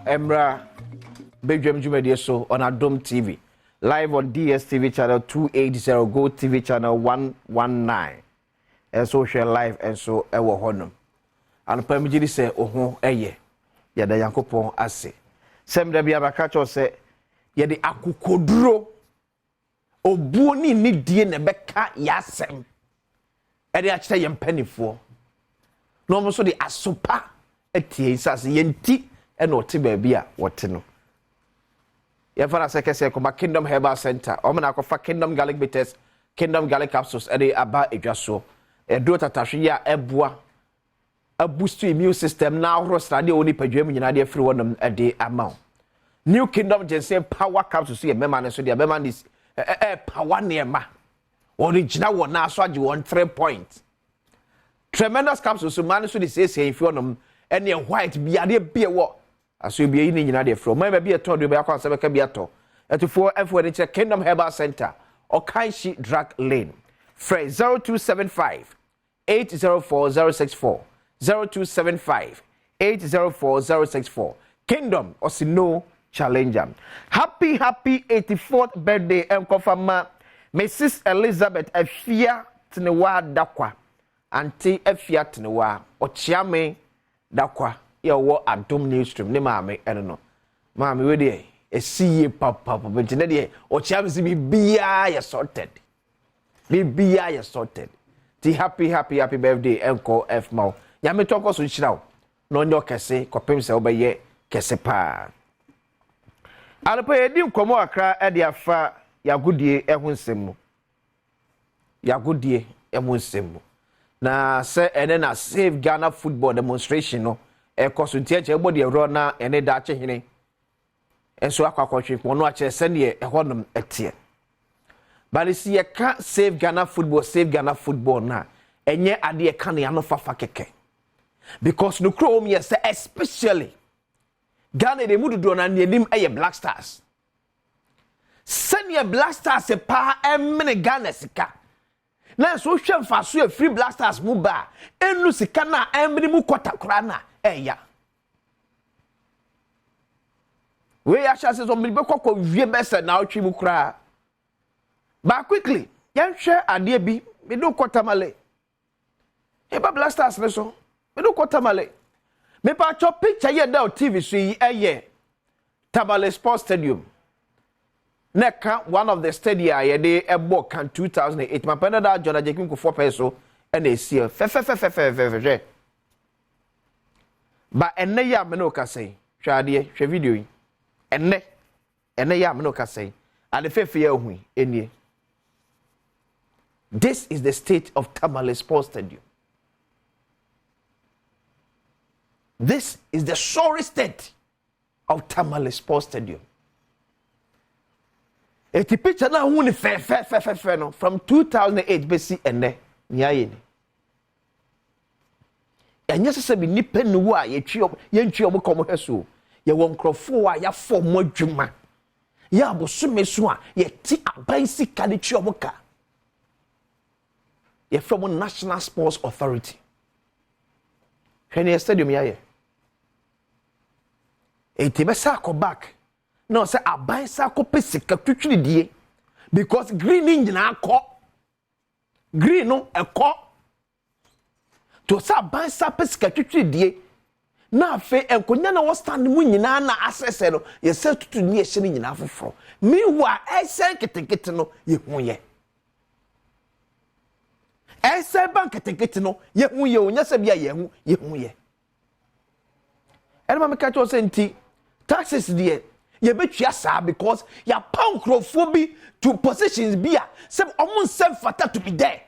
Emra Badwamon Adom so on Adom TV. Live on DSTV channel 280, Go TV channel 119. And so share live and so ewo honum. And permijiri say oho eye. Ya da Yankopon ase. Sem da bia baka cho say ye de akokoduro obuo ni die ne beka yasem. E de akite ye mpanifo. No mo so de asopa etie sase yenti e no te ba bia wote no. Ye fara sekese ko Kingdom Herbal Center. O me na ko fa Kingdom Garlic Bitters, Kingdom Garlic Capsules e de aba edwaso. E do tatahwe ya eboa boost immune system na ahoro strade oni padwam nyina de afiri wonam e de amount. New Kingdom Ginseng Power Capsules ye mema ne so de mema this power neema. Original one na so age 3 points. Tremendous capsules so man so de say if you wonam ene white bia de bia wo aso bia yi ni nyina de afiri. Man bia to de bia kwa se bia to. Etufo efo de che Kingdom Herbal Center Okanshi Drug Lane. Free 0275 804 064 0275 804 064. Kingdom Osino Challenger. Happy 84th birthday Mkofama Mrs. Elizabeth Efia Tnewa Dakwa Auntie Efia Tnewa Ochiame Dakwa ya wo Adom Newsroom ne maame eno no maame we de esiye papa bentine de Ochiame si bibia ya sorted bibia ya sorted. Ti happy birthday enko F Mau. Ya me toko so chirawo no nyo kese kopem se obeye kese pa. Alpo edi nkomo akra e de afa yagudie ehu nsemu. Yagudie ehu nsemu. Na se ene na Save Ghana football demonstration no e koso ntiache egbo de ro na ene da ache hene. Enso akwakotwe pono ache se ne e honom etie. But you see, you can't save Ghana football now. And yet, I can't fafa keke. Because no chrome, yes, especially Ghana, they would do and name a Black Stars. Send your Black Stars a power and many Ghana sika. Now, so shall fast a free Black Stars muba. And Lucicana and many mukota krana. Ya. We are chances on Milboko, we best now Chimukra. But quickly, yan share idea be me do kwatamale. Eba blasters leso. Me do kwatamale. Me pa chop picture ye da TV so ye Tamale Sports Stadium. Neka one of the stadia ye de ebo kan 2008. My penda da John Ajekin ko 4 peso and they see fe. But enne ya me no ka say. Hwa de hwe video yi. Enne ya me no ka say. And the fe ye hu enie. This is the state of Tamale Sports Stadium. This is the sorry state of Tamale Sports Stadium. A picture now no from 2008 BC and nyaye ni. Enya se bi nipa nu a ye ntwi obo komo heso. Ye won krofo a ya form adwuma. Ya abosome so a ye ti aban sika de twi obo ka. You're from a National Sports Authority. When you stadium here, a back. No, say I buy sako pesika twitwi die because green engine akọ. Green no ekọ. To say buy sako pesika twitwi die. Na afa enkonya na wo stand mu nyina na asese no, ye se tutu ni ye hye ni nyina afoforo. Meanwhile, esen ketekete no ye hu ye. Ese bank ketekete no ye hu ye onya se bia ye hu ye. Elma me catch us enti taxes there ye betwa saa because ya pound crowdphobia to positions bia se omun self fata to be there.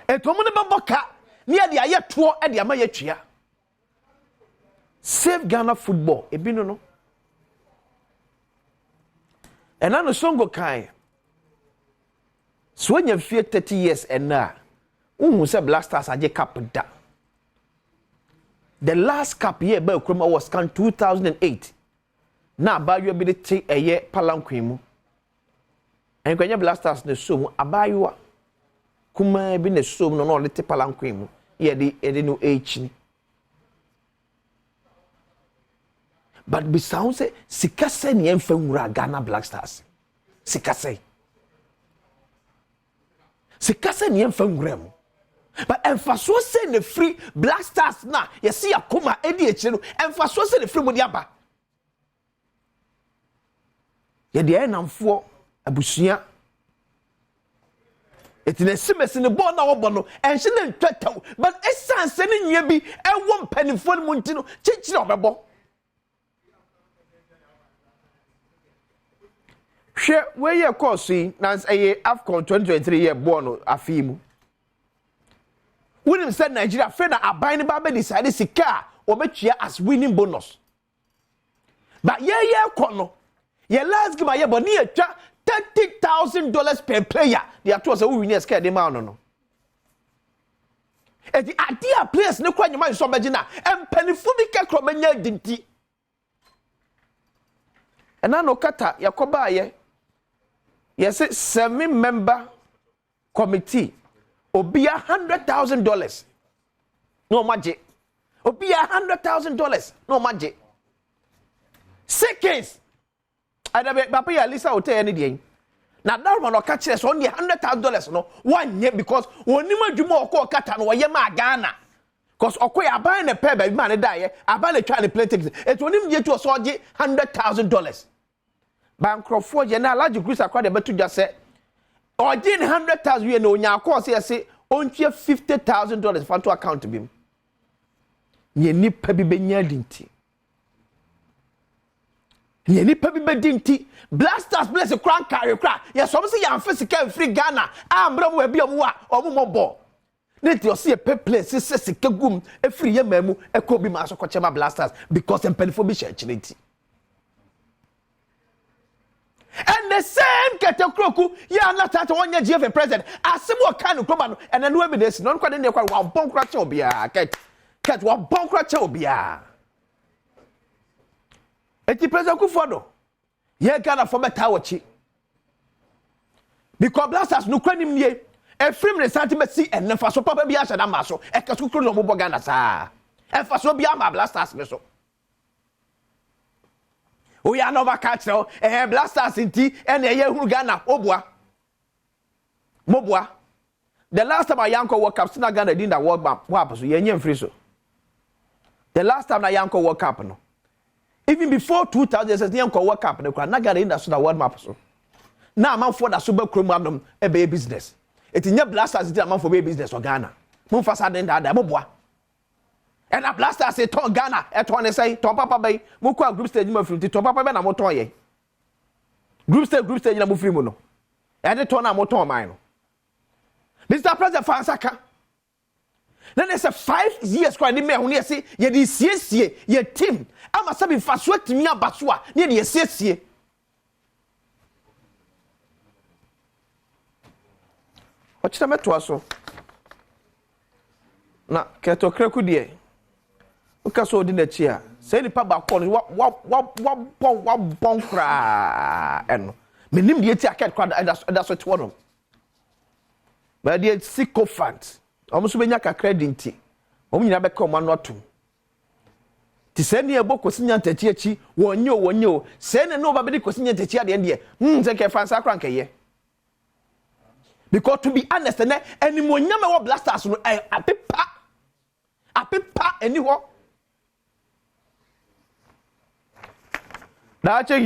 Etomo ne baboka ni ade aye to e de amaye twia. Save Ghana football e bi no. Enano songo kai. So when you feel 30 years and now, who say Black Stars aje cap da. The last cap year by Okroma was can 2008. Now ba you be the a year palanquin mu. And when you Black Stars ne so abayua. Kuma bi ne so no no le te palanquin mu. Ye de no H ni. but be sound say sikase ne emfa nwura Ghana Black Stars sikase ne emfa nwura mu but emfa so say ne free Black Stars na ye see akoma edi echi no emfa so say ne free mo di aba ye de enamfo abusua etine simesi ne ball na wo no enhye ne ntwataw but esanse ne nwie bi ewo mpanifo no nti no chichire obebo hwe we ye course yi na eye AFCON 2023 ye ball no afimu winning said Nigeria friend na aban ne ba be decide sika obetua as winning bonus but ye kono ye last game ye boni ye twa $30,000 per player. They are told us who win scared the man no. And the idea players no kwa nyama so begina and penifubika kromenya dinti. And na no kata yakoba ye. Yes 7-member committee obia $100,000. No magic. Obia $100,000. No magic. Seconds. Papa ya Lisa hotel any day. Na Darman no catch us on the $100,000 no one year because onima dwuma okọ kata no ye ma Ghana. Cause okoya buy na pay baby man die, aban na try to play tickets. Et onim je to so je $100,000. Bankrofo je na large Chris akwa de betu just say oje $100,000 we no nya akọ say ontie $50,000 for to account bim. Ye nipa bi benya dinti. Ye nipa bi bedinti Black Stars bless a crank carry crack. Yes, some say yan physical free Ghana. Ambra we bi omo a omo mobo. Net you see a pay place say sika gum e free ye mamu e ko bi ma so ko chema Black Stars because empelifo bi church. And the same Ketekroku, ya not at 1 year GF president. Asem kind of club and then we be this non kwa dey kwa wa bon kra che obia ket wa bon kra che obia. Eti president Kufuor ye Ghana for better wachi because Black Stars no kwanim nie e film ne sentiment si en fa so papa bia hada ma so e kaso kro no mo Ghana sa e fa so bia ma Black Stars me so o ya no va catch no Black Stars nti e na ye huru Ghana obua mobua the last time Yanko World Cup sina Ghana din that World Cup so ye nyem free so the last time na Yanko World Cup no even before 2000 years World Cup na Ghana in that so that world map so na man for that super chrome am e be business it nya Black Stars it man for be business for Ghana mon fa sa den da moboa and a Black Stars say ton Ghana e ton say ton papa bay mo kwa group stage ma free ton papa be na mo ton ye group stage na mo free mo no e de ton na mo ton man no Mr. President Fansaka then there's a 5 years kwa ni me ho ne say ye di siesie ye team ama sabi faso atimi abaso a ne de siesie o chita meto aso na keto kreku de o ka so di na chi a say ni pa ba ko wa bon kra eno menim de ti aket kwa da so te wono ba de sycophant omo so benya kakra dinti omo nyina be ka omo no atom ti se ne ebo kosinya ntachi achi wonyo se ne no ba be kosinya ntachi ade de se ke fansa kra nkeye because to be honest ne animonyam e wo Black Stars no apepa eni ho da che